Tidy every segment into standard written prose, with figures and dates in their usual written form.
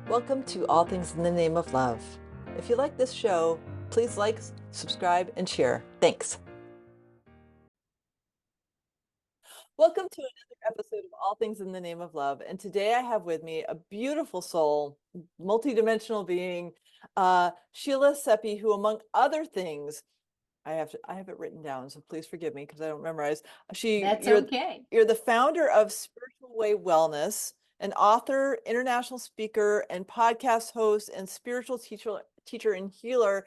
Welcome to All Things in the Name of Love. If you like this show, please like, subscribe, and share. Thanks. Welcome to another episode of All Things in the Name of Love. And today I have with me a beautiful soul, multidimensional being, Sheila Seppi, who, among other things, I have it written down, so please forgive me because I don't memorize. That's okay. You're the founder of Spiritual Way Wellness, an author, international speaker, and podcast host, and spiritual teacher and healer.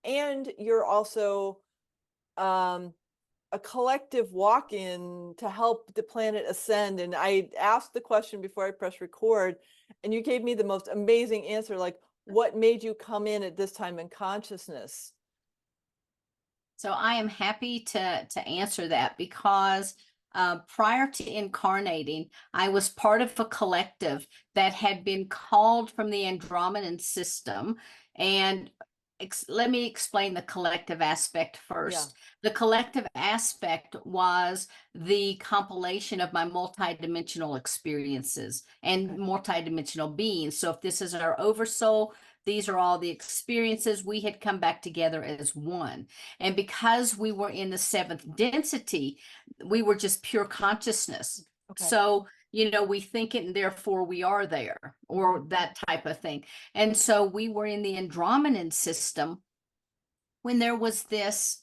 And you're also a collective walk-in to help the planet ascend. And I asked the question before I press record, and you gave me the most amazing answer, like, what made you come in at this time in consciousness? So I am happy to answer that because prior to incarnating, I was part of a collective that had been called from the Andromedan system. And let me explain the collective aspect first. The collective aspect was the compilation of my multidimensional experiences and multidimensional beings. So if this is our oversoul, these are all the experiences. We had come back together as one. And because we were in the seventh density, we were just pure consciousness. So, we think it and therefore we are there, or that type of thing. And so we were in the Andromedan system when there was this,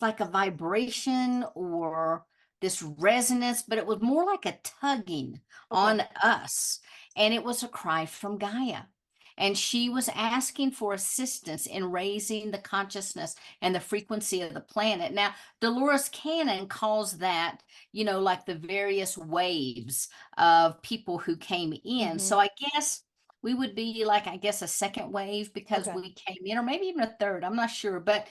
like a vibration or this resonance, but it was more like a tugging on us. And it was a cry from Gaia. And she was asking for assistance in raising the consciousness and the frequency of the planet. Now, Dolores Cannon calls that, like the various waves of people who came in. So I guess we would be like, I guess, a second wave because we came in, or maybe even a third, I'm not sure. But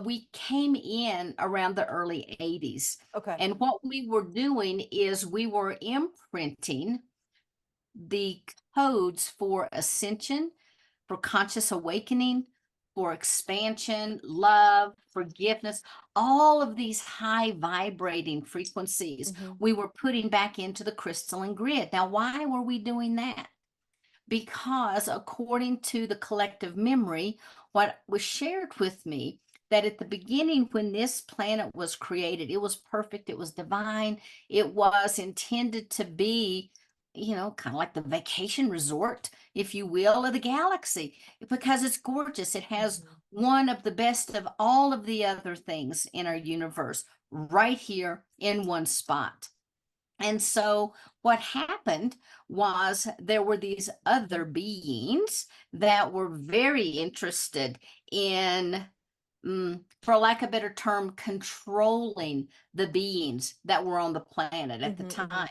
we came in around the early 80s. And what we were doing is we were imprinting the codes for ascension, for conscious awakening, for expansion, love, forgiveness, all of these high vibrating frequencies we were putting back into the crystalline grid. Now, why were we doing that? Because according to the collective memory, what was shared with me, that at the beginning, when this planet was created, it was perfect, it was divine, it was intended to be, kind of like the vacation resort, if you will, of the galaxy, because it's gorgeous. It has one of the best of all of the other things in our universe right here in one spot. And so what happened was there were these other beings that were very interested in, for lack of a better term, controlling the beings that were on the planet at the time.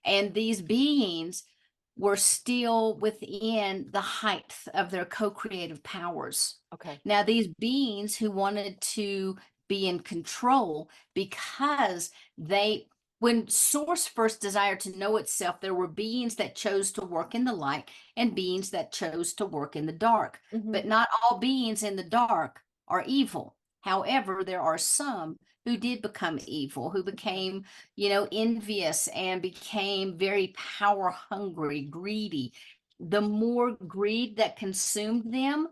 And these beings were still within the height of their co-creative powers. Now, these beings who wanted to be in control, because when Source first desired to know itself, there were beings that chose to work in the light and beings that chose to work in the dark. But not all beings in the dark are evil. However, there are some who did become evil, who became, envious and became very power hungry, greedy. The more greed that consumed them,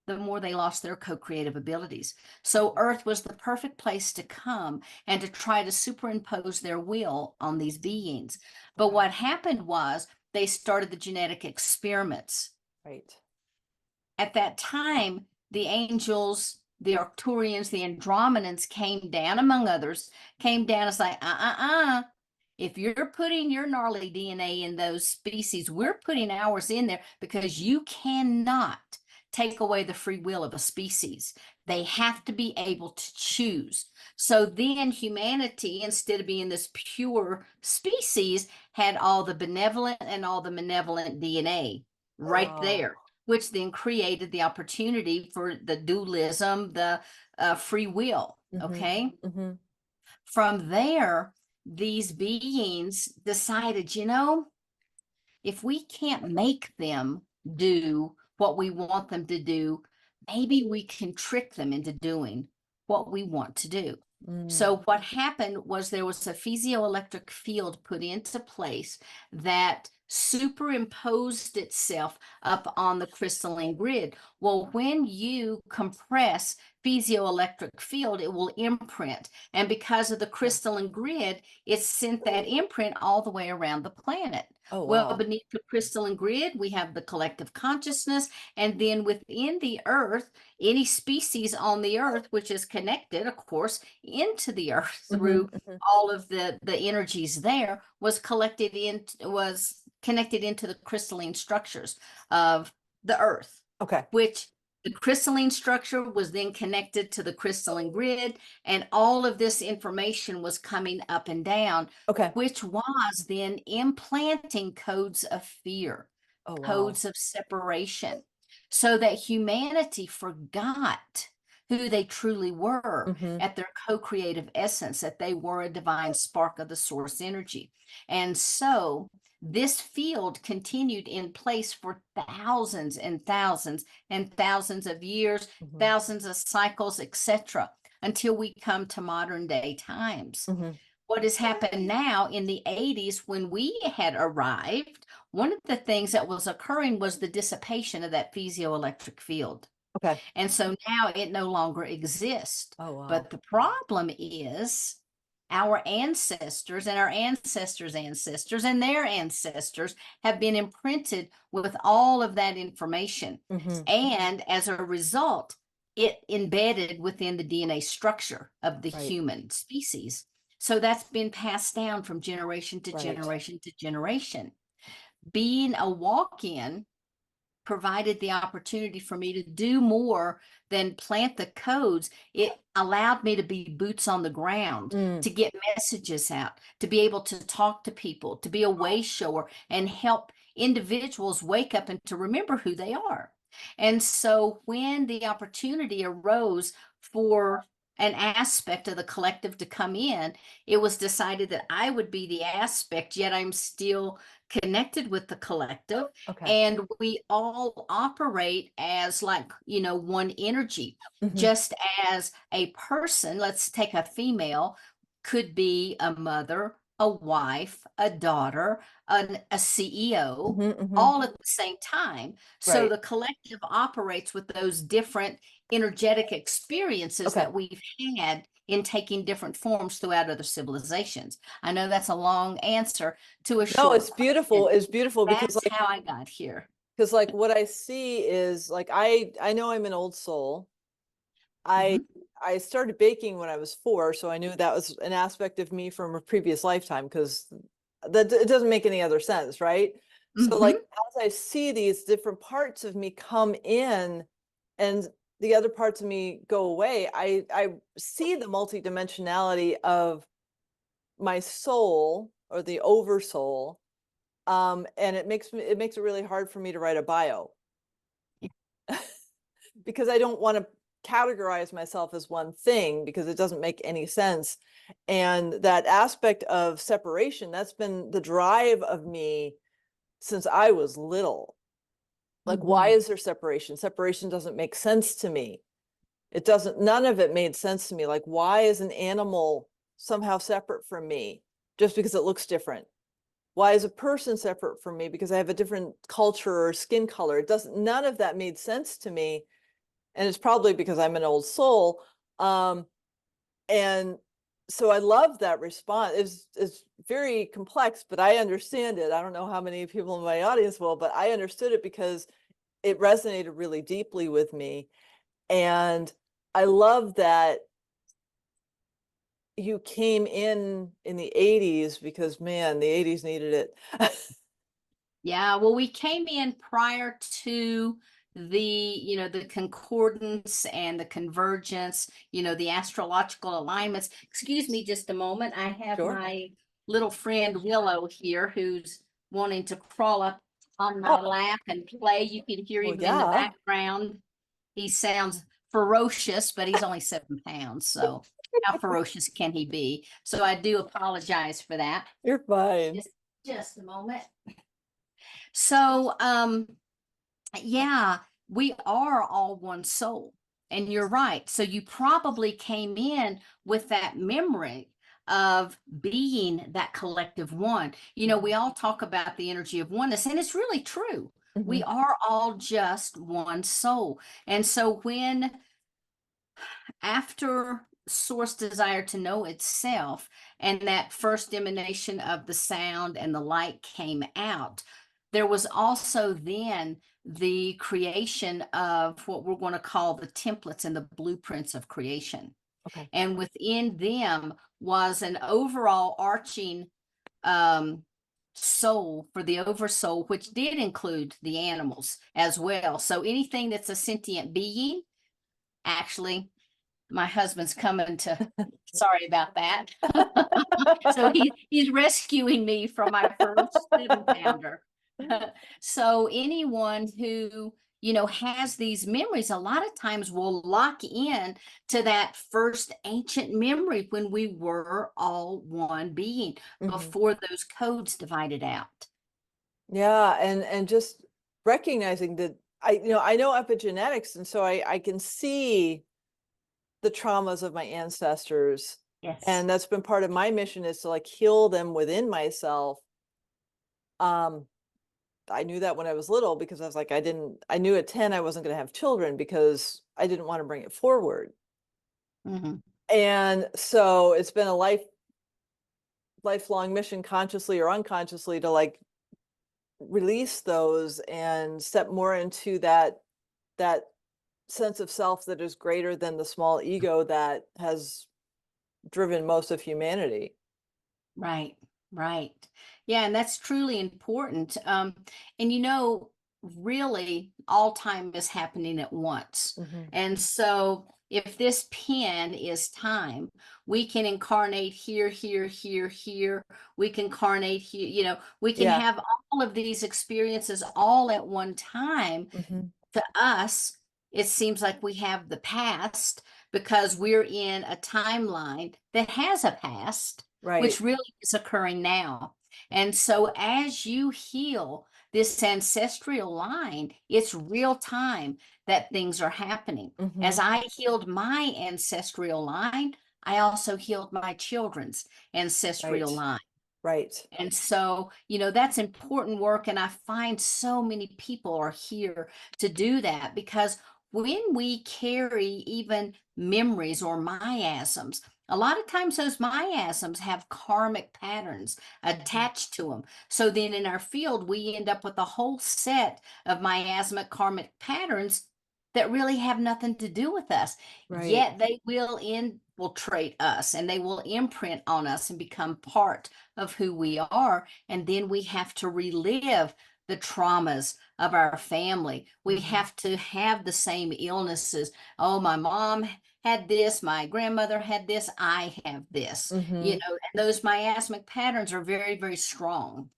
the more they lost their co-creative abilities. So Earth was the perfect place to come and to try to superimpose their will on these beings. But what happened was they started the genetic experiments. At that time, the angels, the Arcturians, the Andromedans came down, among others, came down and say, if you're putting your gnarly DNA in those species, we're putting ours in there, because you cannot take away the free will of a species. They have to be able to choose. So then humanity, instead of being this pure species, had all the benevolent and all the malevolent DNA right there, which then created the opportunity for the dualism, the free will. From there, these beings decided, if we can't make them do what we want them to do, maybe we can trick them into doing what we want to do. So what happened was there was a piezoelectric field put into place that superimposed itself up on the crystalline grid. Well, when you compress piezoelectric field, it will imprint. And because of the crystalline grid, it sent that imprint all the way around the planet. Oh, Well, wow. beneath the crystalline grid, we have the collective consciousness. And then within the earth, any species on the earth, which is connected, of course, into the earth through all of the energies there, was connected into the crystalline structures of the earth. Okay. Which the crystalline structure was then connected to the crystalline grid, and all of this information was coming up and down, Okay. which was then implanting codes of fear, Oh, wow. codes of separation, so that humanity forgot who they truly were at their co-creative essence, that they were a divine spark of the source energy. And so this field continued in place for thousands and thousands and thousands of years, thousands of cycles, etc., until we come to modern day times. What has happened now in the 80s, when we had arrived, one of the things that was occurring was the dissipation of that piezoelectric field. Okay. And so now it no longer exists. Oh, wow. But the problem is our ancestors and our ancestors' ancestors and their ancestors have been imprinted with all of that information. And as a result, it embedded within the DNA structure of the human species. So that's been passed down from generation to generation to generation. Being a walk-in provided the opportunity for me to do more than plant the codes. It allowed me to be boots on the ground, to get messages out, to be able to talk to people, to be a way shower and help individuals wake up and to remember who they are. And so when the opportunity arose for an aspect of the collective to come in, it was decided that I would be the aspect, yet I'm still connected with the collective. And we all operate as one energy. Just as a person, let's take a female, could be a mother, a wife, a daughter, a CEO, all at the same time. So the collective operates with those different energetic experiences that we've had in taking different forms throughout other civilizations. I know that's a long answer to a short. No, it's beautiful. It's beautiful because that's how I got here. Because what I see is I know I'm an old soul. I started baking when I was 4, so I knew that was an aspect of me from a previous lifetime, because that it doesn't make any other sense, right? So as I see these different parts of me come in and the other parts of me go away, I see the multidimensionality of my soul, or the oversoul, and it makes it really hard for me to write a bio because I don't want to categorize myself as one thing, because it doesn't make any sense. And that aspect of separation, that's been the drive of me since I was little. Why is there separation? Separation doesn't make sense to me. None of it made sense to me. Why is an animal somehow separate from me just because it looks different? Why is a person separate from me because I have a different culture or skin color? None of that made sense to me. And it's probably because I'm an old soul. And so I love that response. It's very complex, but I understand it. I don't know how many people in my audience will, but I understood it because it resonated really deeply with me. And I love that you came in the 80s, because man, the 80s needed it. Yeah, well, we came in prior to the concordance and the convergence, the astrological alignments. Excuse me just a moment. I have my little friend Willow here, who's wanting to crawl up on my lap and play. You can hear him in the background. He sounds ferocious, but he's only 7 pounds. So how ferocious can he be? So I do apologize for that. You're fine. Just a moment. So, yeah, we are all one soul. And you're right. So you probably came in with that memory of being that collective one. You know, we all talk about the energy of oneness, and it's really true. We Mhm. are all just one soul. And so when after source desire to know itself and that first emanation of the sound and the light came out, there was also then the creation of what we're going to call the templates and the blueprints of creation. Okay. And within them was an overall arching um, soul for the oversoul, which did include the animals as well. So anything that's a sentient being, actually, my husband's coming to, sorry about that. So he's rescuing me from my first 7-pounder. So anyone who, you know, has these memories, a lot of times will lock in to that first ancient memory when we were all one being Mhm. before those codes divided out. Yeah, and just recognizing that I know epigenetics, and so I can see the traumas of my ancestors, Yes. and that's been part of my mission is to like heal them within myself. Um, I knew that when I was little because I was like I knew at 10 I wasn't going to have children because I didn't want to bring it forward. Hmm. And so it's been a lifelong mission, consciously or unconsciously, to like release those and step more into that sense of self that is greater than the small ego that has driven most of humanity. Right, right. Yeah, and that's truly important. And you know, really, all time is happening at once. Hmm. And so, if this pen is time, we can incarnate here, here, here, here. We can incarnate here, you know, we can Yeah. have all of these experiences all at one time. Hmm. To us, it seems like we have the past because we're in a timeline that has a past, Right. which really is occurring now. And so, as you heal this ancestral line, it's real time that things are happening. Hmm. As I healed my ancestral line, I also healed my children's ancestral Right. line. Right. And so, you know, that's important work. And I find so many people are here to do that because when we carry even memories or miasms, a lot of times those miasms have karmic patterns Mhm. attached to them. So then in our field, we end up with a whole set of miasmic karmic patterns that really have nothing to do with us. Right. Yet they will infiltrate us and they will imprint on us and become part of who we are. And then we have to relive the traumas of our family. We Hmm. have to have the same illnesses. Oh, my mom had this, my grandmother had this, I have this. You Hmm. know, and those miasmic patterns are very, very strong.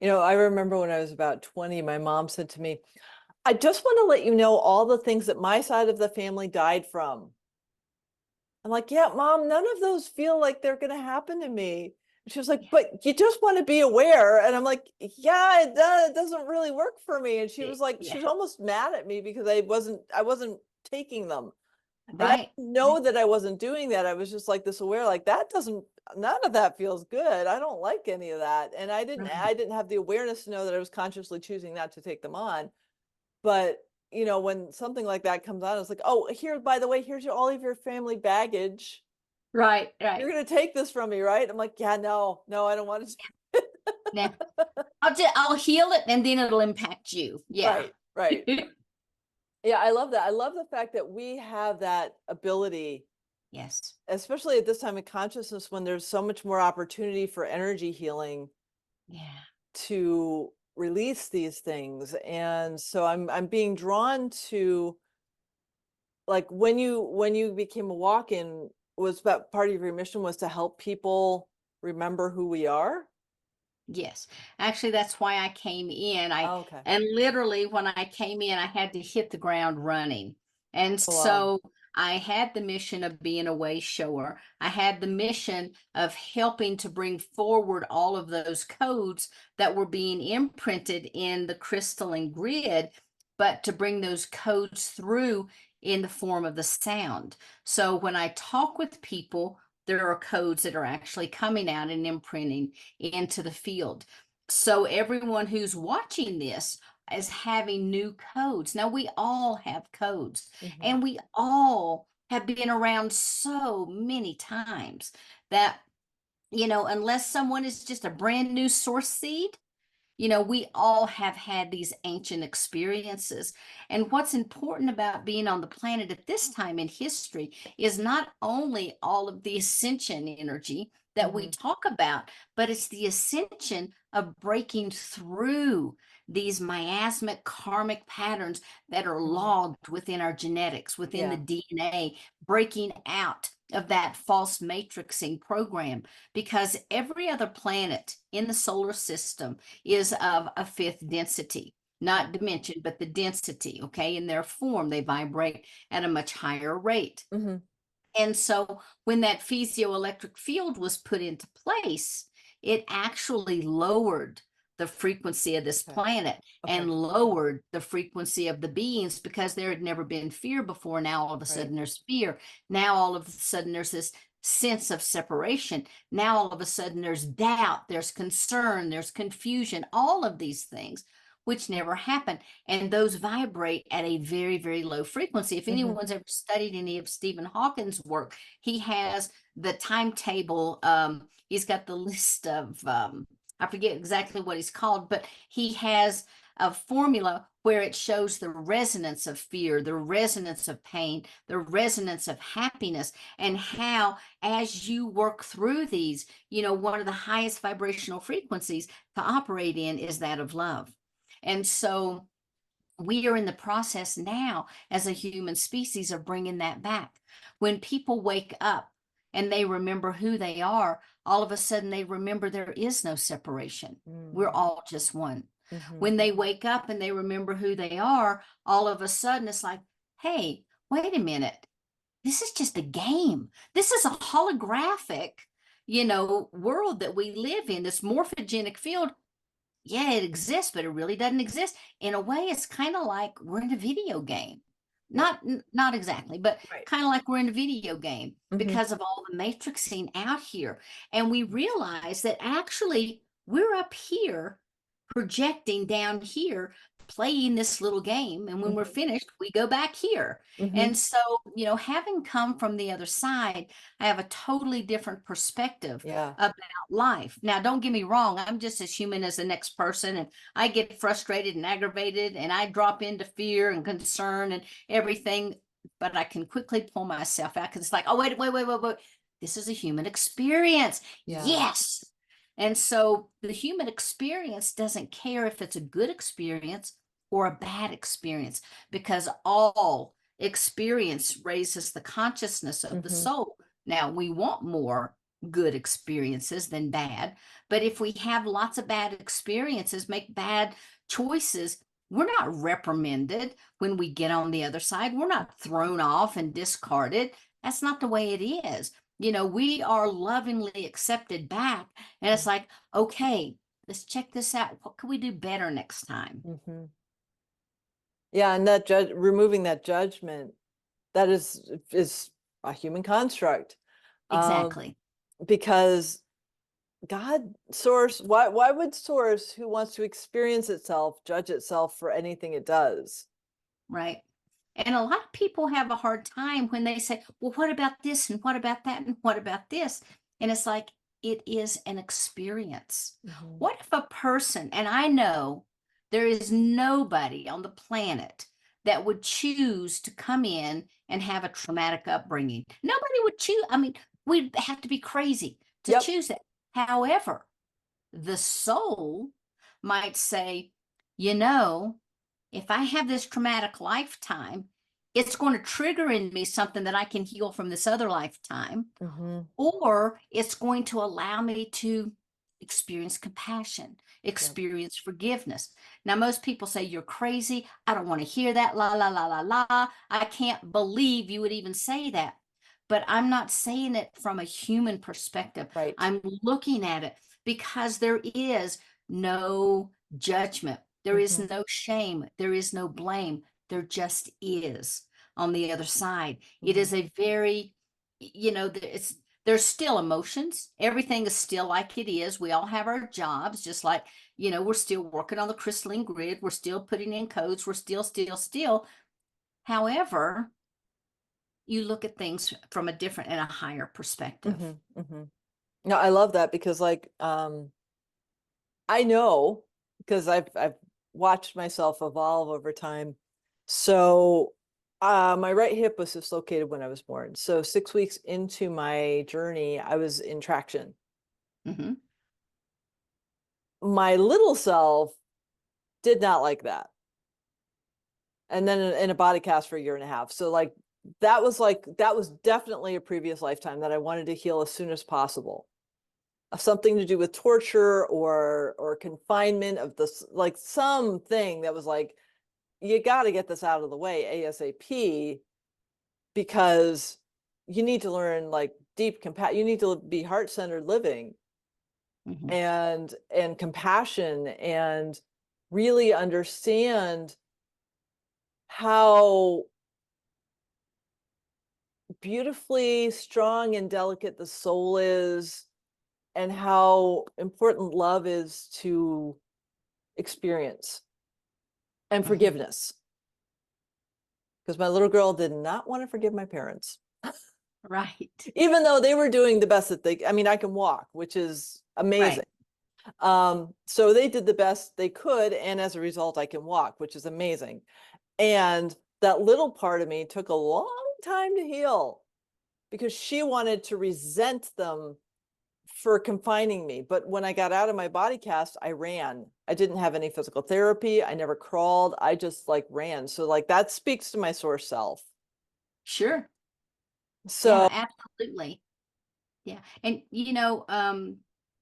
I remember when I was about 20, my mom said to me, I just want to let you know all the things that my side of the family died from. I'm like, yeah, mom, none of those feel like they're going to happen to me. And she was like, but you just want to be aware. And I'm like, yeah, it does. It doesn't really work for me. And she Yeah, was like, she yeah, was almost mad at me because I wasn't taking them. And I right. didn't know that I wasn't doing that. I was just like this aware, like none of that feels good. I don't like any of that. And I didn't, Right. I didn't have the awareness to know that I was consciously choosing not to take them on. But when something like that comes on, it's like, oh, here, by the way, here's all of your family baggage. Right, You're right. gonna take this from me, right? I'm like, yeah, no, no, I don't want to. Now, I'll heal it and then it'll impact you. Yeah. Right, right. Yeah, I love that. I love the fact that we have that ability, Yes. especially at this time of consciousness when there's so much more opportunity for energy healing Yeah. to release these things. And so I'm being drawn to, like, when you became a walk-in, was that part of your mission was to help people remember who we are? Yes. Actually, that's why I came in. I Oh, okay. and literally when I came in, I had to hit the ground running. And Oh, wow. so I had the mission of being a way shower. I had the mission of helping to bring forward all of those codes that were being imprinted in the crystalline grid, but to bring those codes through in the form of the sound. So when I talk with people, there are codes that are actually coming out and imprinting into the field. So everyone who's watching this is having new codes. Now, we all have codes, and we all have been around so many times that, unless someone is just a brand new source seed, we all have had these ancient experiences. And what's important about being on the planet at this time in history is not only all of the ascension energy that we talk about, but it's the ascension of breaking through these miasmic karmic patterns that are logged within our genetics, within the DNA, breaking out of that false matrixing program, because every other planet in the solar system is of a fifth density, not dimension, but the density, okay? In their form, they vibrate at a much higher rate. And so when that piezoelectric field was put into place, it actually lowered the frequency of this planet and lowered the frequency of the beings, because there had never been fear before. Now all of a sudden there's fear. Now all of a sudden there's this sense of separation. Now all of a sudden there's doubt, there's concern, there's confusion, all of these things which never happened. And those vibrate at a very, very low frequency. If anyone's ever studied any of Stephen Hawking's work, he has the timetable. He's got the list of, I forget exactly what he's called, but he has a formula where it shows the resonance of fear, the resonance of pain, the resonance of happiness, and how, as you work through these, one of the highest vibrational frequencies to operate in is that of love. And so we are in the process now as a human species of bringing that back. When people wake up and they remember who they are, all of a sudden they remember there is no separation. We're all just one. When they wake up and they remember who they are, all of a sudden it's like, hey, wait a minute. This is just a game. This is a holographic, world that we live in, this morphogenic field. Yeah, it exists, but it really doesn't exist. In a way, it's kind of like we're in a video game. Not exactly, but kind of like we're in a video game because of all the matrixing out here. And we realize that actually we're up here projecting down here, playing this little game. And when we're finished, we go back here. And so, having come from the other side, I have a totally different perspective about life. Now, don't get me wrong, I'm just as human as the next person, and I get frustrated and aggravated, and I drop into fear and concern and everything, but I can quickly pull myself out, because it's like, oh, wait. This is a human experience. Yes. And so the human experience doesn't care if it's a good experience or a bad experience, because all experience raises the consciousness of the soul. Now, we want more good experiences than bad, but if we have lots of bad experiences, make bad choices, we're not reprimanded when we get on the other side. We're not thrown off and discarded. That's not the way it is. We are lovingly accepted back. And it's like, okay, let's check this out. What can we do better next time? Yeah, and removing that judgment, that is a human construct. Exactly. Because God, source, why would source, who wants to experience itself, judge itself for anything it does? Right. And a lot of people have a hard time when they say, well, what about this? And what about that? And what about this? And it's like, it is an experience. What if a person, and I know there is nobody on the planet that would choose to come in and have a traumatic upbringing. Nobody would choose. I mean, we'd have to be crazy to choose that. However, the soul might say, if I have this traumatic lifetime, it's going to trigger in me something that I can heal from this other lifetime, or it's going to allow me to experience compassion, experience forgiveness. Now, most people say, you're crazy. I don't want to hear that. La, la, la, la, la. I can't believe you would even say that. But I'm not saying it from a human perspective. I'm looking at it because there is no judgment. There is no shame. There is no blame. There just is on the other side. It is a very, There's still emotions. Everything is still like it is. We all have our jobs, just like, we're still working on the crystalline grid. We're still putting in codes. We're still. However, you look at things from a different and a higher perspective. No, I love that because like I know because I've watched myself evolve over time. So my right hip was dislocated when I was born. So 6 weeks into my journey, I was in traction. Hmm. My little self did not like that. And then in a body cast for a year and a half. So that was definitely a previous lifetime that I wanted to heal as soon as possible. Something to do with torture or confinement of this, like something that was like, you got to get this out of the way ASAP because you need to learn like deep compassion. You need to be heart-centered living Hmm. and compassion and really understand how beautifully strong and delicate the soul is and how important love is to experience and Hmm. forgiveness. Because my little girl did not want to forgive my parents, Right. even though they were doing the best that I mean, I can walk, which is amazing. Right. So they did the best they could. And as a result, I can walk, which is amazing. And that little part of me took a long time to heal because she wanted to resent them for confining me. But when I got out of my body cast, I ran. I didn't have any physical therapy. I never crawled. I just like ran. So like that speaks to my source self. Sure. So, Yeah, absolutely. Yeah. And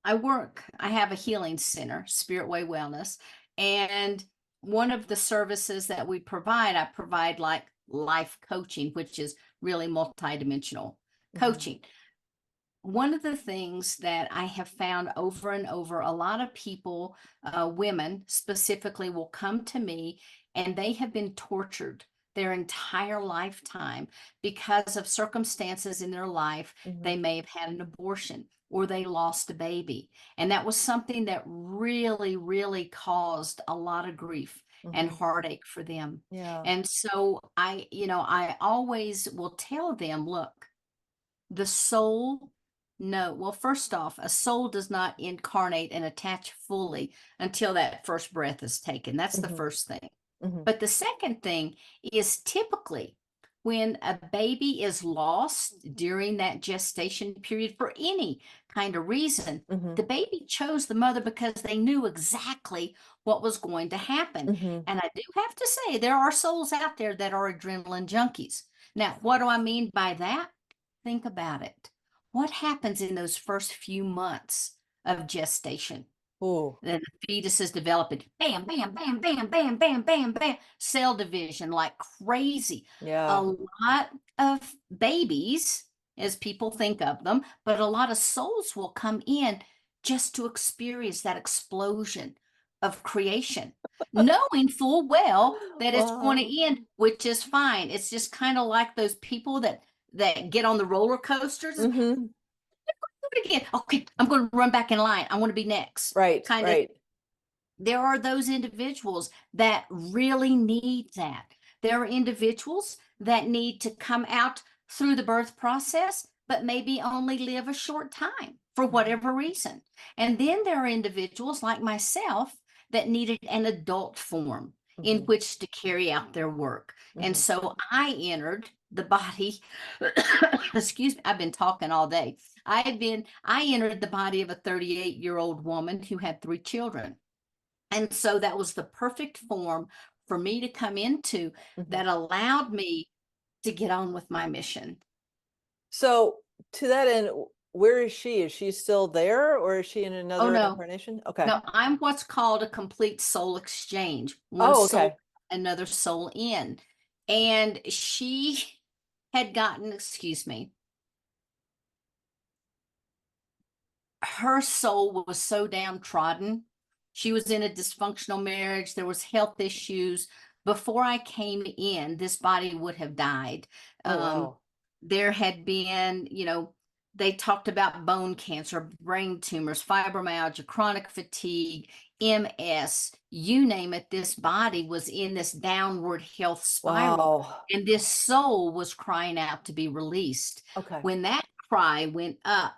I have a healing center, Spirit Way Wellness, and one of the services that I provide like life coaching, which is really multidimensional mhm, coaching. One of the things that I have found over and over, a lot of people, women specifically, will come to me and they have been tortured their entire lifetime because of circumstances in their life. They mhm, may have had an abortion or they lost a baby. And that was something that really, really caused a lot of grief and mhm. heartache for them. Yeah. And so I always will tell them, look, the soul, no. Well, first off, a soul does not incarnate and attach fully until that first breath is taken. That's the Mhm, first thing. mhm, But the second thing is typically when a baby is lost during that gestation period for any kind of reason, mhm, the baby chose the mother because they knew exactly what was going to happen. mhm. And I do have to say, there are souls out there that are adrenaline junkies. Now, what do I mean by that? Think about it. What happens in those first few months of gestation? Ooh, Then the fetus is developing. Bam, bam, bam, bam, bam, bam, bam, bam. Cell division like crazy. A yeah. lot of babies, as people think of them, but a lot of souls will come in just to experience that explosion of creation, knowing full well that it's going Wow. to end, which is fine. It's just kind of like those people that get on the roller coasters. Mhm. Do it again. Okay, I'm going to run back in line. I want to be next. Right, Kind of, right. there are those individuals that really need that. There are individuals that need to come out through the birth process, but maybe only live a short time for Mhm, whatever reason. And then there are individuals like myself that needed an adult form in mhm, which to carry out their work. And mhm. so I entered the body, excuse me, I've been talking all day. I entered the body of a 38-year-old woman who had 3 children. And so that was the perfect form for me to come into Mhm. that allowed me to get on with my mission. So to that end, where is she? Is she still there or is she in Oh, another no, incarnation? Okay. no, I'm what's called a complete soul exchange. One Oh, soul, okay. another soul in. And she had gotten, excuse me, her soul was so downtrodden. She was in a dysfunctional marriage. There was health issues. Before I came in, this body would have died. Oh, Um, wow. there had been, they talked about bone cancer, brain tumors, fibromyalgia, chronic fatigue, MS, you name it. This body was in this downward health spiral, Wow. and this soul was crying out to be released. Okay. When that cry went up,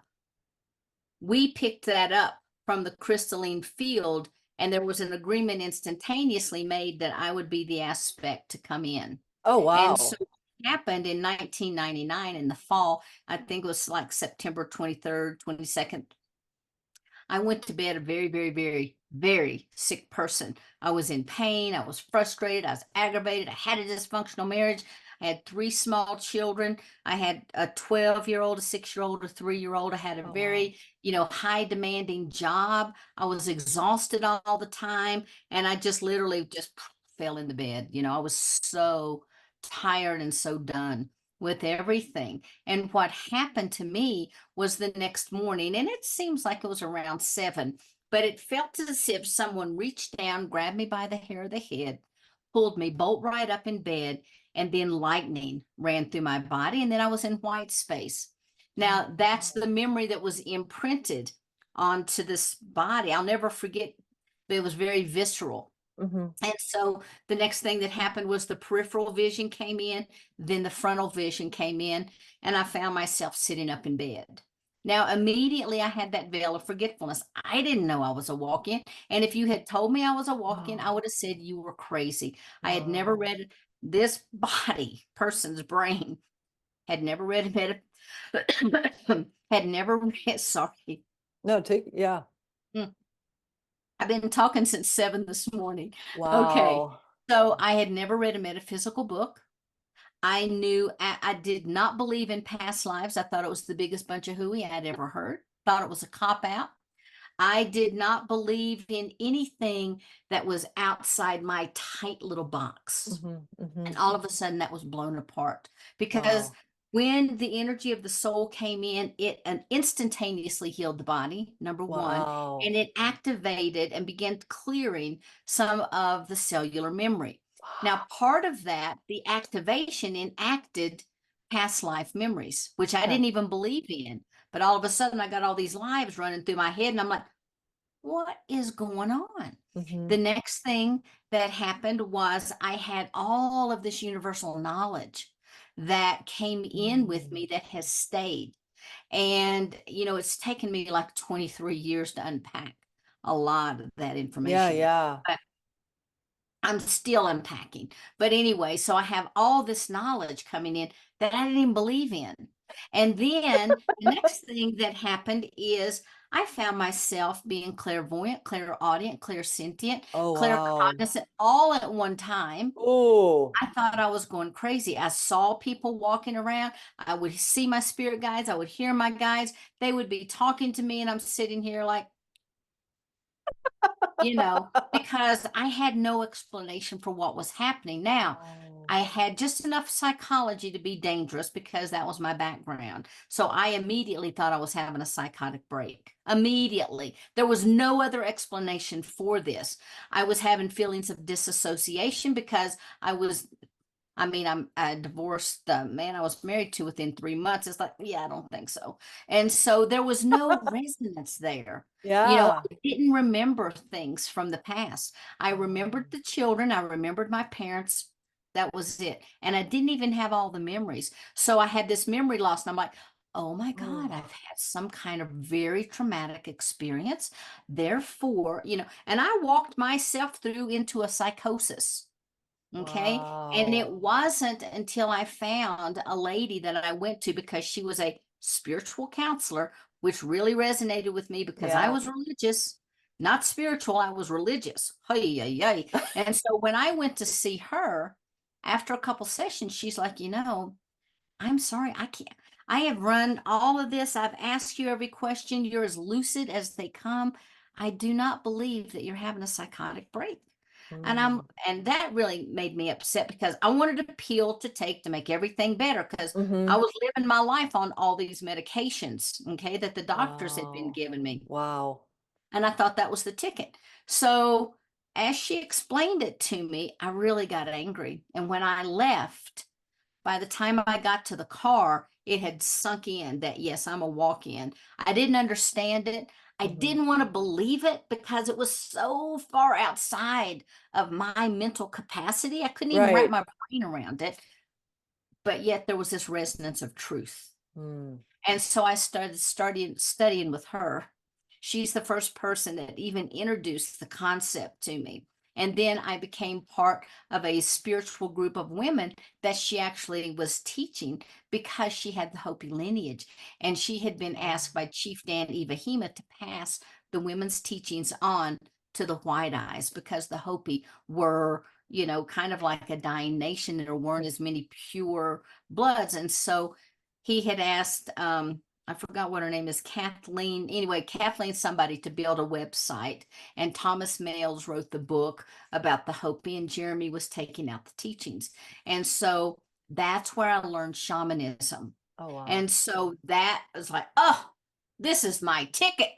we picked that up from the crystalline field, and there was an agreement instantaneously made that I would be the aspect to come in. Oh, And so wow. it happened in 1999 in the fall. I think it was like September 23rd, 22nd. I went to bed a very, very, very, very sick person. I was in pain. I was frustrated. I was aggravated. I had a dysfunctional marriage. I had 3 small children. I had a 12-year-old, a 6-year-old, a 3-year-old. I had a Oh, wow. very, high demanding job. I was exhausted all the time. And I just literally just fell in the bed. I was so tired and so done with everything. And what happened to me was the next morning, and it seems like it was around 7, but it felt as if someone reached down, grabbed me by the hair of the head, pulled me bolt right up in bed, and then lightning ran through my body, and then I was in white space. Now, that's the memory that was imprinted onto this body. I'll never forget, but it was very visceral. Mm-hmm. And so the next thing that happened was the peripheral vision came in, then the frontal vision came in, and I found myself sitting up in bed. Now, immediately I had that veil of forgetfulness. I didn't know I was a walk in. And if you had told me I was a walk in, I Wow. would have said you were crazy. I had never Wow. read this body, person's brain, had never read had never read, sorry. No, yeah. Mm. I've been talking since 7 this morning. Okay. Wow. So I had never read a metaphysical book. I did not believe in past lives. I thought it was the biggest bunch of hooey I'd ever heard. Thought it was a cop out. I did not believe in anything that was outside my tight little box. Mm-hmm. Mm-hmm. And all of a sudden that was blown apart because Wow. when the energy of the soul came in, it instantaneously healed the body, number one, Wow. and it activated and began clearing some of the cellular memory. Now, part of that, the activation enacted past life memories, which I Okay. didn't even believe in. But all of a sudden, I got all these lives running through my head, and I'm like, what is going on? Mm-hmm. The next thing that happened was I had all of this universal knowledge that came in with me that has stayed. And, it's taken me like 23 years to unpack a lot of that Yeah, information. yeah. But I'm still unpacking. But anyway, so I have all this knowledge coming in that I didn't even believe in. And then the next thing that happened is I found myself being clairvoyant, clairaudient, clairsentient, Oh, wow. claircognizant all at one time. Oh, I thought I was going crazy. I saw people walking around. I would see my spirit guides. I would hear my guides. They would be talking to me, and I'm sitting here like, because I had no explanation for what was happening. Now, wow. I had just enough psychology to be dangerous because that was my background. So I immediately thought I was having a psychotic break. Immediately. There was no other explanation for this. I was having feelings of disassociation because I divorced the man I was married to within 3 months. It's like, yeah, I don't think so. And so there was no resonance there. Yeah. I didn't remember things from the past. I remembered Um, the children. I remembered my parents. That was it. And I didn't even have all the memories. So I had this memory loss. And I'm like, oh my God, oh, I've had some kind of very traumatic experience. Therefore, and I walked myself through into a psychosis. Okay. And it wow. wasn't until I found a lady that I went to because she was a spiritual counselor, which really resonated with me because I Yeah. was religious, not spiritual, I was religious. Hey, hey, hey. And so when I went to see her after a couple sessions, she's like, I'm sorry, I can't. I have run all of this. I've asked you every question. You're as lucid as they come. I do not believe that you're having a psychotic break. Mm. And that really made me upset because I wanted a pill to take to make everything better because I Mm-hmm. was living my life on all these medications, okay, that the doctors had been Wow. giving me. Wow. And I thought that was the ticket. So as she explained it to me, I really got angry. And when I left, By the time I got to the car, it had sunk in that, yes, I'm a walk-in. I didn't understand it. I didn't want to believe it because it was so far outside of my mental capacity. I couldn't even wrap Right. my brain around it. But yet there was this resonance of truth. Mm. And so I started studying with her. She's the first person that even introduced the concept to me. And then I became part of a spiritual group of women that she actually was teaching because she had the Hopi lineage. And she had been asked by Chief Dan Iwahima to pass the women's teachings on to the White Eyes because the Hopi were, kind of like a dying nation. There weren't as many pure bloods. And so he had asked, I forgot what her name is, Kathleen. Anyway, Kathleen, somebody to build a website. And Thomas Males wrote the book about the Hopi, and Jeremy was taking out the teachings. And so that's where I learned shamanism. Oh, wow. And so that was like, oh, this is my ticket.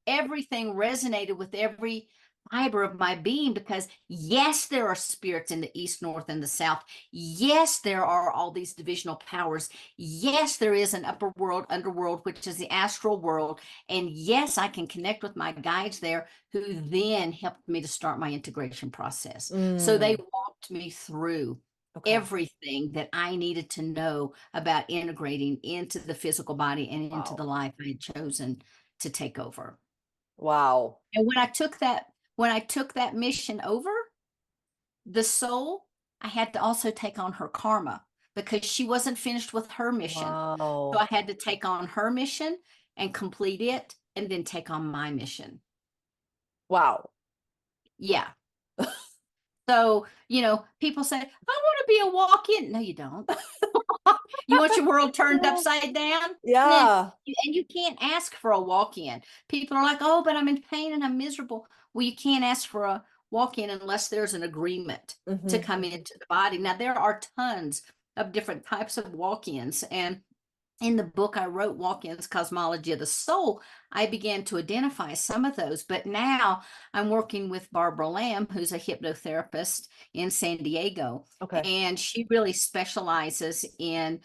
Everything resonated with every fiber of my being because yes, there are spirits in the east, north, and the south. Yes, there are all these divisional powers. Yes, there is an upper world, underworld, which is the astral world. And yes, I can connect with my guides there who then helped me to start my integration process. So they walked me through everything that I needed to know about integrating into the physical body and into the life I had chosen to take over. Wow. And when I took that mission over, the soul, I had to also take on her karma because she wasn't finished with her mission. So I Wow. had to take on her mission and complete it and then take on my mission. Wow. Yeah. So, people say, I want to be a walk-in. No, you don't. You want your world turned upside down? Nah. Yeah. And you can't ask for a walk-in. People are like, oh, but I'm in pain and I'm miserable. Well, you can't ask for a walk-in unless there's an agreement to come into the body. Now, there are tons of different types of walk-ins. And in the book I wrote, Walk-ins, Cosmology of the Soul, I began to identify some of those. But now I'm working with Barbara Lamb, who's a hypnotherapist in San Diego. Okay. And she really specializes in,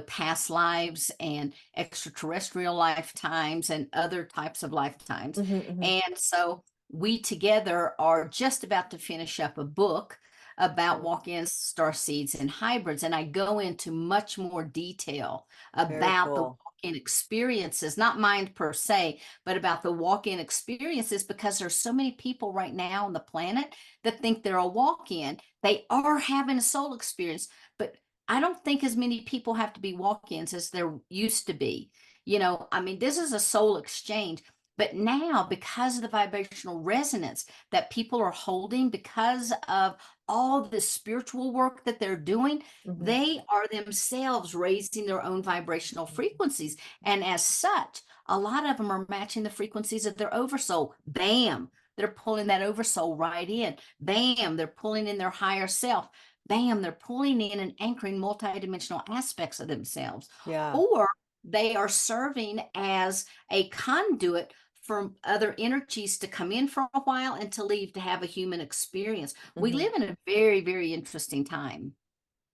past lives and extraterrestrial lifetimes and other types of lifetimes. And so we together are just about to finish up a book about walk-ins, star seeds, and hybrids. And I go into much more detail Very about the cool. walk-in experiences, not mine per se, but about the walk-in experiences because there's so many people right now on the planet that think they're a walk-in. They are having a soul experience, but I don't think as many people have to be walk-ins as there used to be. This is a soul exchange. But now, because of the vibrational resonance that people are holding, because of all the spiritual work that they're doing, they are themselves raising their own vibrational frequencies. And as such, a lot of them are matching the frequencies of their oversoul. Bam, they're pulling that oversoul right in. Bam, they're pulling in their higher self. Bam, they're pulling in and anchoring multidimensional aspects of themselves. Yeah. Or they are serving as a conduit for other energies to come in for a while and to leave to have a human experience. We live in a very, very interesting time.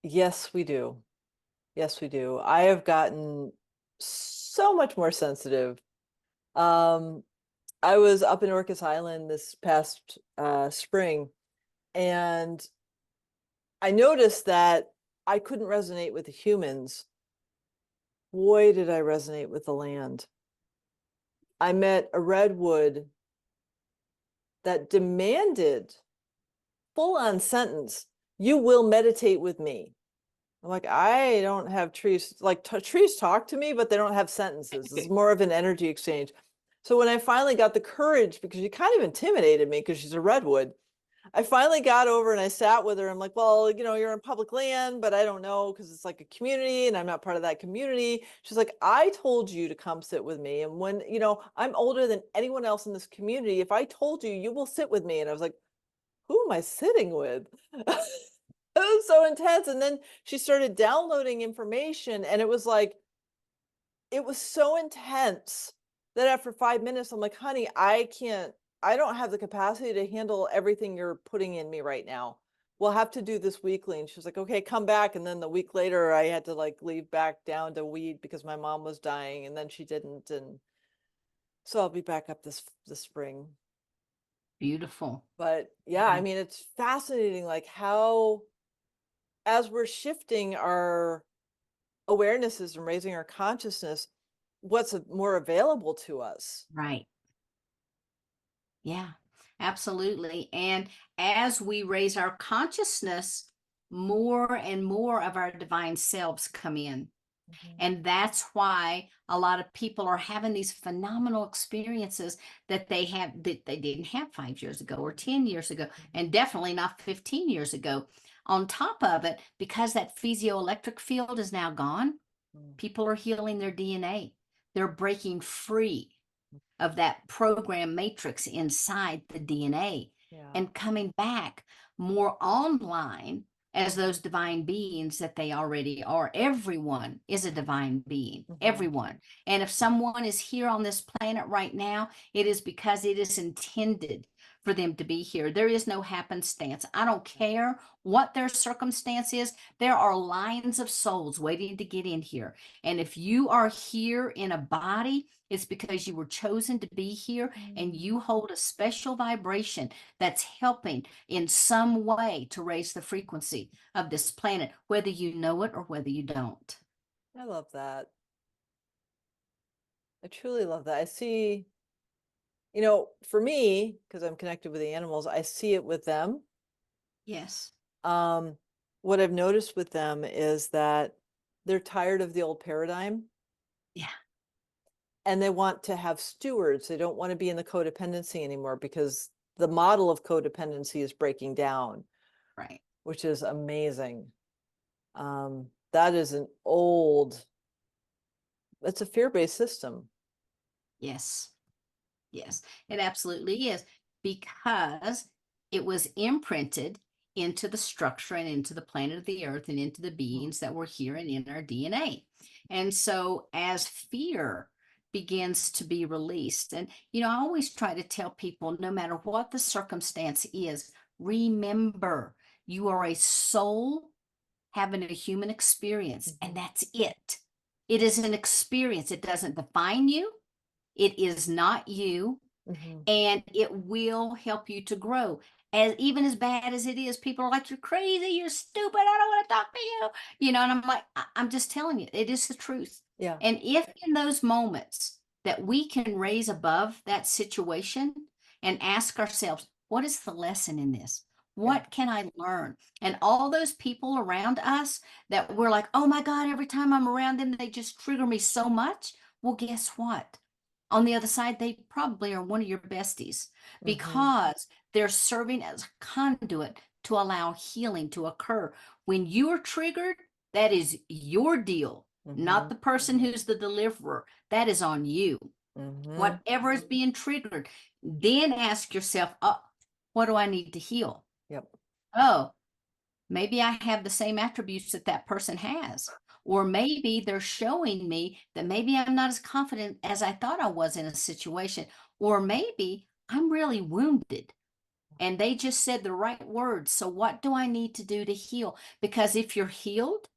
Yes, we do. Yes, we do. I have gotten so much more sensitive. Um, I was up in Orcas Island this past spring, and I noticed that I couldn't resonate with the humans. Boy, did I resonate with the land. I met a redwood that demanded full-on sentence, "You will meditate with me." I'm like, I don't have trees. Like trees talk to me, but they don't have sentences. It's more of an energy exchange. So when I finally got the courage, because she kind of intimidated me because she's a redwood, I finally got over and I sat with her. I'm like, well, you're in public land, but I don't know because it's like a community and I'm not part of that community. She's like, I told you to come sit with me. And when, I'm older than anyone else in this community, if I told you, you will sit with me. And I was like, who am I sitting with? It was so intense. And then she started downloading information, and it was so intense that after 5 minutes, I'm like, honey, I don't have the capacity to handle everything you're putting in me right now. we'll have to do this weekly. And she was like, okay, come back. And then the week later I had to like leave back down to weed because my mom was dying, and then she didn't. And so I'll be back up this spring. Beautiful. But yeah, I mean, it's fascinating, like how, as we're shifting our awarenesses and raising our consciousness, what's more available to us. Right. Yeah, absolutely. And as we raise our consciousness, more and more of our divine selves come in. And that's why a lot of people are having these phenomenal experiences that they didn't have 5 years ago or 10 years ago, and definitely not 15 years ago. On top of it, because that physioelectric field is now gone, people are healing their DNA. They're breaking free of that program matrix inside the DNA and coming back more online as those divine beings that they already are. Everyone is a divine being, everyone. And if someone is here on this planet right now, it is because it is intended for them to be here. There is no happenstance. I don't care what their circumstance is. There are lines of souls waiting to get in here. And if you are here in a body, it's because you were chosen to be here, and you hold a special vibration that's helping in some way to raise the frequency of this planet, whether you know it or whether you don't. I love that. I truly love that. I see, you know, for me, because I'm connected with the animals, I see it with them. Yes. What I've noticed with them is that they're tired of the old paradigm. Yeah. And they want to have stewards. They don't want to be in the codependency anymore because the model of codependency is breaking down. Right. Which is amazing. That is an old, it's a fear-based system. Yes. Yes, it absolutely is, because it was imprinted into the structure and into the planet of the earth and into the beings that were here and in our DNA. And so as fear begins to be released, and I always try to tell people, no matter what the circumstance is, remember, you are a soul having a human experience, and that's it. It is an experience. It doesn't define you. It is not you, and it will help you to grow. Even as bad as it is, people are like, you're crazy, you're stupid, I don't want to talk to you. And I'm like, I'm just telling you, it is the truth. Yeah. And if in those moments that we can raise above that situation and ask ourselves, what is the lesson in this? What can I learn? And all those people around us that we're like, oh my God, every time I'm around them, they just trigger me so much. Well, guess what? On the other side, they probably are one of your besties, because they're serving as a conduit to allow healing to occur. When you are triggered, that is your deal, not the person who's the deliverer. That is on you. Whatever is being triggered, then ask yourself, oh, what do I need to heal? Yep. Oh, maybe I have the same attributes that that person has. Or maybe they're showing me that maybe I'm not as confident as I thought I was in a situation. Or maybe I'm really wounded and they just said the right words. So what do I need to do to heal? Because if you're healed,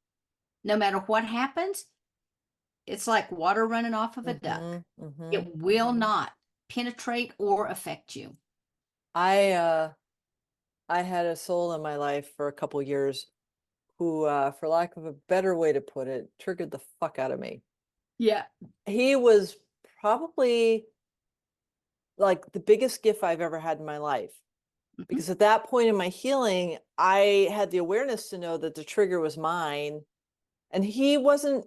no matter what happens, it's like water running off of a duck. It will not penetrate or affect you. I had a soul in my life for a couple years who, for lack of a better way to put it, triggered the fuck out of me. Yeah. He was probably like the biggest gift I've ever had in my life. Because at that point in my healing, I had the awareness to know that the trigger was mine. And he wasn't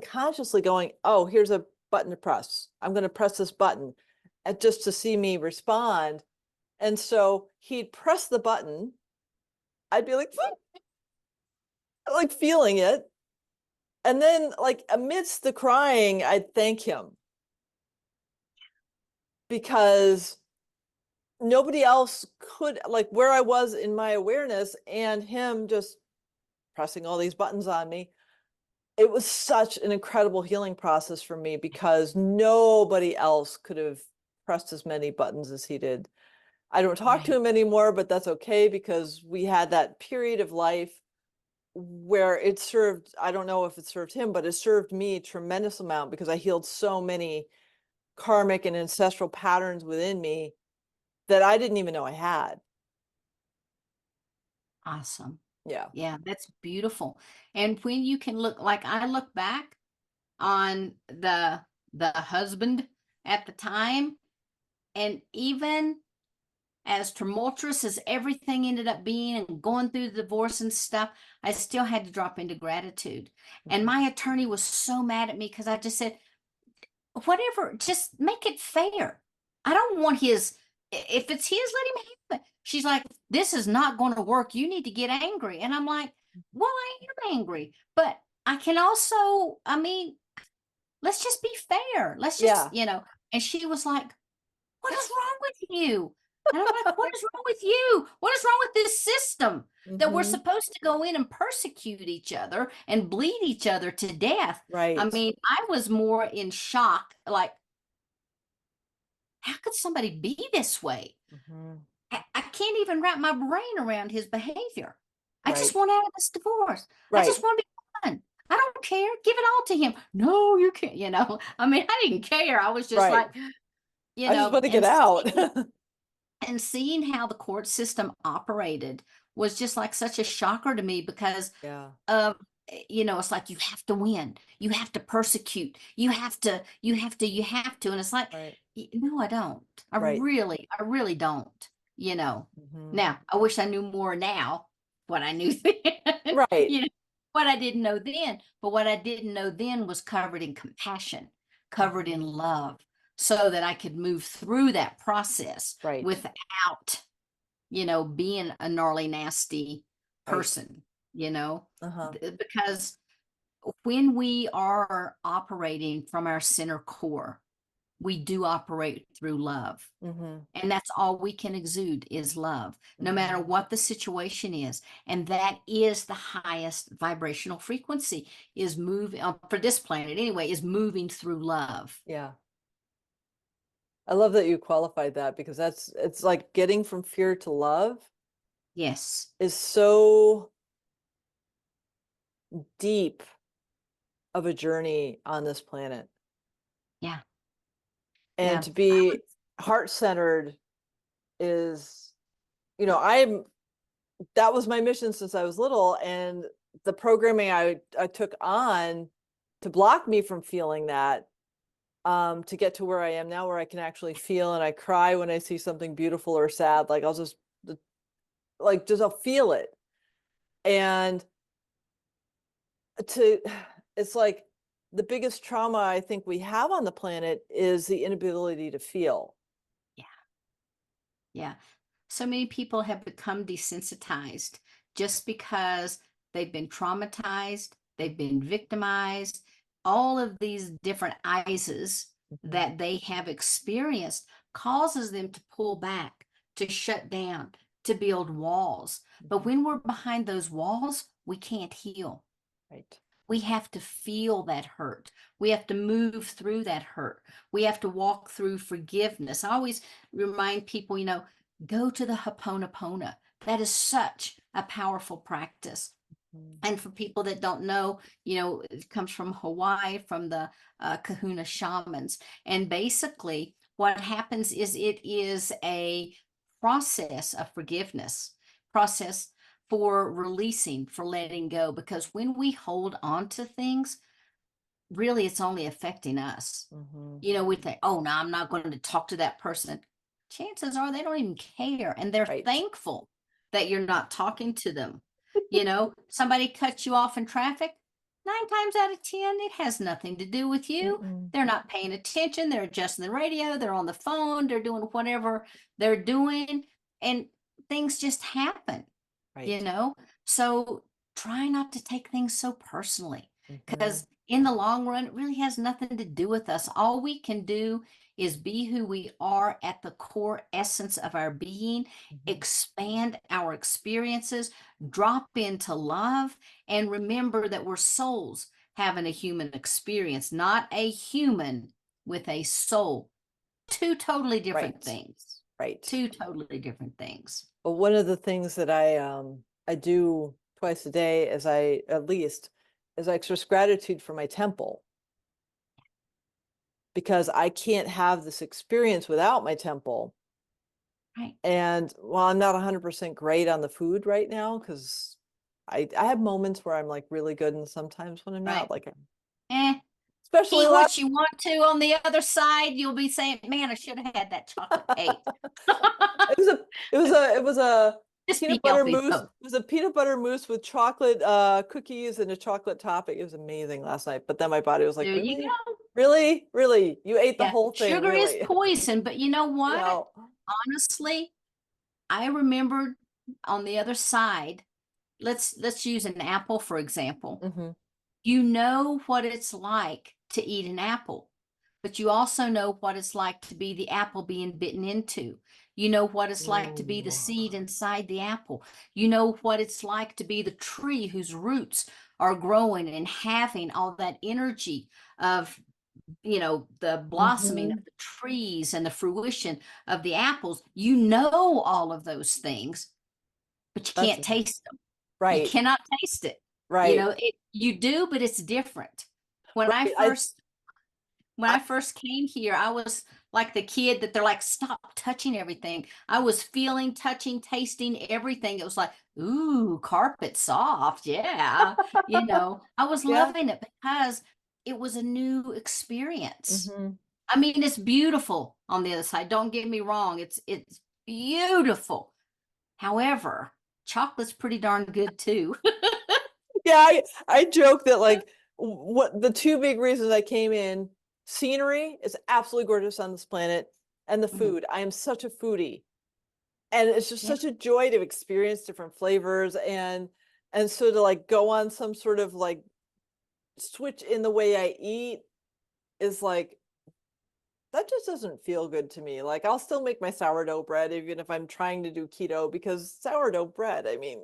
consciously going, oh, here's a button to press. I'm going to press this button, and just to see me respond. And so he'd press the button. I'd be like, like feeling it. And then like amidst the crying, I'd thank him, because nobody else could, like where I was in my awareness and him just pressing all these buttons on me. It was such an incredible healing process for me, because nobody else could have pressed as many buttons as he did. I don't talk to Right. him anymore, but that's okay because we had that period of life where it served, I don't know if it served him, but it served me a tremendous amount because I healed so many karmic and ancestral patterns within me that I didn't even know I had. Awesome. Yeah. Yeah, that's beautiful. And when you can look, like I look back on the husband at the time, and even as tumultuous as everything ended up being and going through the divorce and stuff, I still had to drop into gratitude. And Mhm. my attorney was so mad at me because I just said, whatever, just make it fair. I don't want his, if it's his, let him have it. She's like, this is not going to work. You need to get angry. And I'm like, well, I am angry, but I can also, I mean, let's just be fair. Let's just, Yeah. and she was like, what is wrong with you? And I'm like, what is wrong with you? What is wrong with this system that we're Hmm. supposed to go in and persecute each other and bleed each other to death? I Right. mean, I was more in shock, like, how could somebody be this way? Hmm. I can't even wrap my brain around his behavior. I just Right. want out of this divorce. I just Right. want to be done. I don't care. Give it all to him. No, you can't, I mean, I didn't care. I was just Right. like, I just want to get out. and seeing how the court system operated was just like such a shocker to me because Yeah. um it's like you have to win, you have to persecute, you have to, and it's like, Right. No, I don't. I Right. really don't. Hmm. Now I wish I knew more now what I knew then. Right. What I didn't know then, but what I didn't know then was covered in compassion, covered in Hmm. love, so that I could move through that process Right. without being a gnarly, nasty Right. person, Uh-huh. because when we are operating from our center core, we do operate through love. Hmm. And that's all we can exude is love, no matter Hmm. what the situation is. And that is the highest vibrational frequency, is moving for this planet anyway, is moving through love. Yeah. I love that you qualified that because it's like getting from fear to love Yes. is so deep of a journey on this planet. Yeah. And Yeah. to be heart-centered is, I'm that was my mission since I was little, and the programming I took on to block me from feeling that, to get to where I am now, where I can actually feel and I cry when I see something beautiful or sad. Like I'll just I'll feel it. And to it's like the biggest trauma I think we have on the planet is the inability to feel. Yeah. Yeah. So many people have become desensitized just because they've been traumatized, they've been victimized, all of these different ISIS Mhm. that they have experienced causes them to pull back, to shut down, to build walls. But Mhm. when we're behind those walls, we can't heal. Right. We have to feel that hurt. We have to move through that hurt. We have to walk through forgiveness. I always remind people, go to the Ho'oponopono. That is such a powerful practice. Mhm. And for people that don't know, it comes from Hawaii, from the Kahuna shamans. And basically, what happens is it is a process of forgiveness, process for releasing, for letting go. Because when we hold on to things, really it's only affecting us. Mhm. We think, oh, no, I'm not going to talk to that person. Chances are they don't even care. And they're Right. thankful that you're not talking to them. Somebody cuts you off in traffic. 9 times out of 10, it has nothing to do with you. Mm-mm. They're not paying attention. They're adjusting the radio. They're on the phone. They're doing whatever they're doing. And things just happen, you Right. know? So try not to take things so personally, Mhm. because in the long run, it really has nothing to do with us. All we can do is be who we are at the core essence of our being, Mhm. expand our experiences, drop into love, and remember that we're souls having a human experience, not a human with a soul. Two totally different Right. things. Right. Two totally different things. But one of the things that I do twice a day is I express gratitude for my temple, because I can't have this experience without my temple. Right. And while I'm not 100% great on the food right now, because I have moments where I'm like really good, and sometimes when I'm Right. not, like, Eh, especially eat last. what you want to. On the other side, you'll be saying, man, I should have had that chocolate cake. It was a Just be peanut butter healthy mousse. though. It was a peanut butter mousse with chocolate cookies and a chocolate topping. It was amazing last night. But then my body was like, There you really? go. Really? Really? You ate the Yeah. whole thing, Sugar is really? poison, but you know You what? know. Honestly, I remembered on the other side, let's use an apple, for example. Hmm. You know what it's like to eat an apple, but you also know what it's like to be the apple being bitten into. You know what it's like to be the Ooh. seed inside the apple. You know what it's like to be the tree whose roots are growing and having all that energy of, the blossoming of Hmm. the trees and the fruition of the apples. You know all of those things, but you That's can't taste them. You right. cannot taste it. Right. You do, but it's different. When I Right. I first when I I first came here, I was like the kid that they're like, stop touching everything. I was feeling, touching, tasting everything. It was like, ooh, carpet soft. Yeah. I was yeah. loving it because it was a new experience. Hmm. I mean, it's beautiful on the other side. Don't get me wrong. It's beautiful. However, chocolate's pretty darn good too. Yeah, I joke that, like, what the two big reasons I came in: scenery is absolutely gorgeous on this planet, and the Mhm. food. I am such a foodie, and it's just Yeah. such a joy to experience different flavors, and so to like go on some sort of like switch in the way I eat is like, that just doesn't feel good to me. Like, I'll still make my sourdough bread even if I'm trying to do keto, because sourdough bread, I mean,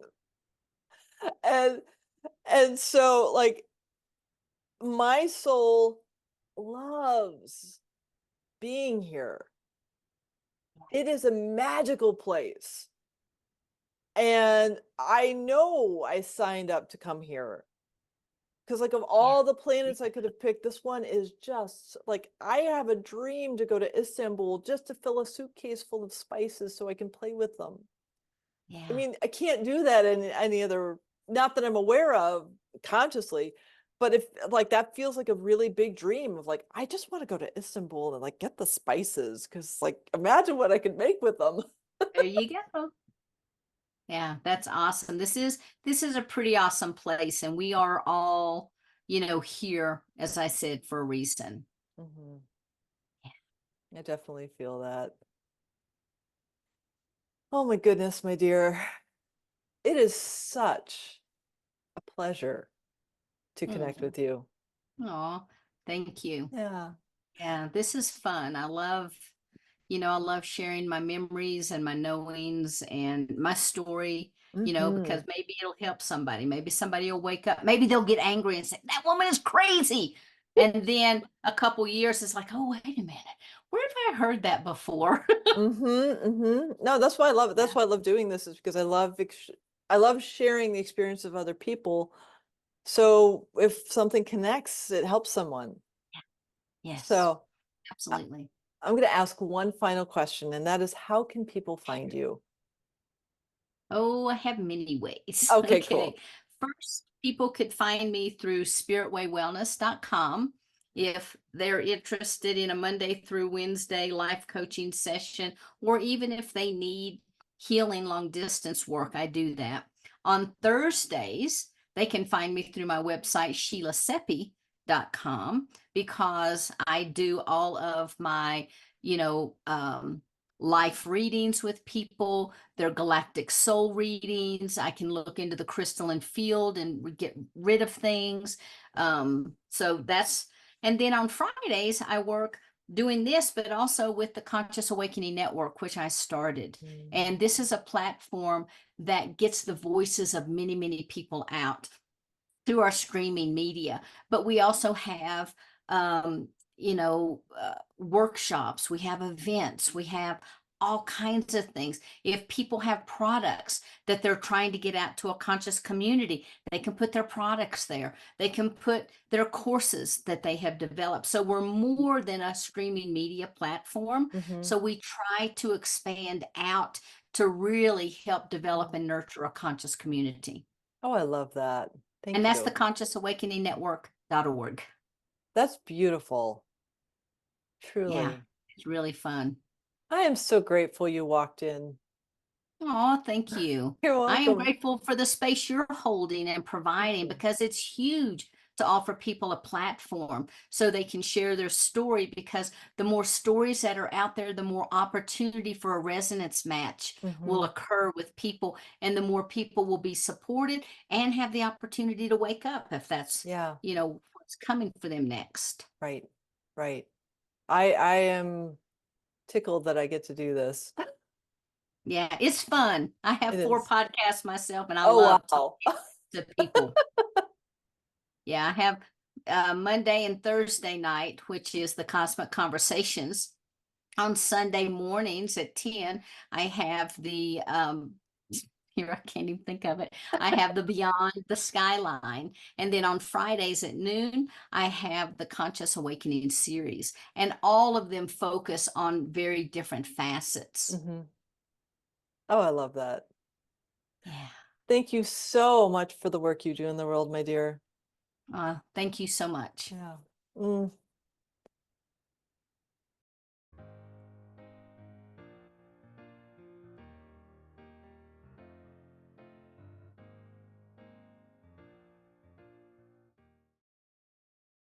and so like my soul loves being here. It is a magical place. And I know I signed up to come here because, like, of Yeah. all the planets I could have picked, this one is just like, I have a dream to go to Istanbul just to fill a suitcase full of spices so I can play with them. I Yeah. mean, I can't do that in any other, not that I'm aware of consciously, but if like that feels like a really big dream of like, I just want to go to Istanbul and like get the spices, because like imagine what I could make with them. There you go. Yeah, that's awesome. This is a pretty awesome place, and we are all, here, as I said, for a reason. Hmm. I definitely feel that. Oh my goodness, my dear. It is such a pleasure to connect Mm. with you. Oh, thank you. Yeah. Yeah, this is fun. I love sharing my memories and my knowings and my story, Hmm. because maybe it'll help somebody. Maybe somebody will wake up. Maybe they'll get angry and say, that woman is crazy. And then a couple years, it's like, oh, wait a minute. Where have I heard that before? No, that's why I love it. That's Yeah. why I love doing this, is because I love sharing the experience of other people. So if something connects, it helps someone. Yes, So I- absolutely. I'm going to ask one final question, and that is, how can people find you? Oh, I have many ways. Okay, Okay. cool. First, people could find me through spiritwaywellness.com if they're interested in a Monday through Wednesday life coaching session, or even if they need healing long distance work, I do that. On Thursdays, they can find me through my website, SheilaSeppi.com, because I do all of my, you know, um, life readings with people. They're galactic soul readings. I can look into the crystalline field and get rid of things. And then on Fridays, I work doing this, but also with the Conscious Awakening Network, which I started. Mm. And this is a platform that gets the voices of many, many people out through our streaming media. But we also have, workshops, we have events, we have all kinds of things. If people have products that they're trying to get out to a conscious community, they can put their products there. They can put their courses that they have developed. So we're more than a streaming media platform. Mhm. So we try to expand out to really help develop and nurture a conscious community. Oh, I love that. Thank And that's you. the consciousawakeningnetwork.org. That's beautiful. Yeah, Truly. it's really fun. I am so grateful you walked in. Oh, thank you. You're I am welcome. grateful for the space you're holding and providing you. because it's huge to offer people a platform so they can share their story, because the more stories that are out there, the more opportunity for a resonance match will Mhm. occur with people, and the more people will be supported and have the opportunity to wake up if that's, Yeah, what's coming for them next. right. Right. I am tickled that I get to do this. Yeah, it's fun. I It have 4 is. podcasts myself, and I Oh, love wow. talking to people. Yeah, I have Monday and Thursday night, which is the Cosmic Conversations. On Sunday mornings at 10, I have the here, I can't even think of it. I have the Beyond the Skyline. And then on Fridays at noon, I have the Conscious Awakening series. And all of them focus on very different facets. Mhm. Oh, I love that. Yeah. Thank you so much for the work you do in the world, my dear. Thank you so much. Yeah. Mm.